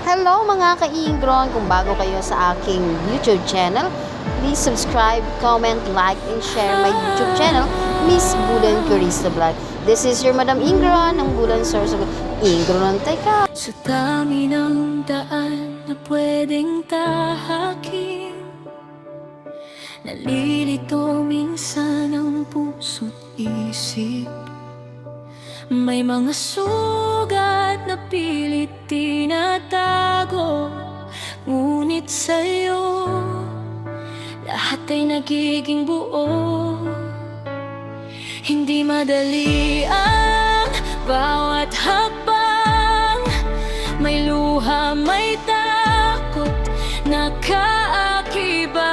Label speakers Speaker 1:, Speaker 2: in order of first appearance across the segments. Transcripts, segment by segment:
Speaker 1: Hello mga ka-ingron! Kung bago kayo sa aking YouTube channel, please subscribe, comment, like, and share my YouTube channel, Miss Bulan Carissa Vlog. This is your Madam Ingron ng Bulan Source of Ingron Teka.
Speaker 2: Sa dami ng daan na pwedeng tahakin, nalilito minsan ang puso't isip. May mga sugat na pilit tinatago, ngunit sa'yo lahat ay nagiging buo. Hindi madali ang bawat hakbang, may luha, may takot na kaakibat.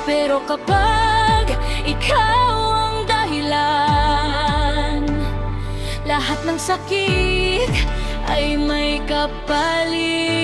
Speaker 2: Pero kapag ikaw ang dahilan, lahat ng sakit ay may kapalit.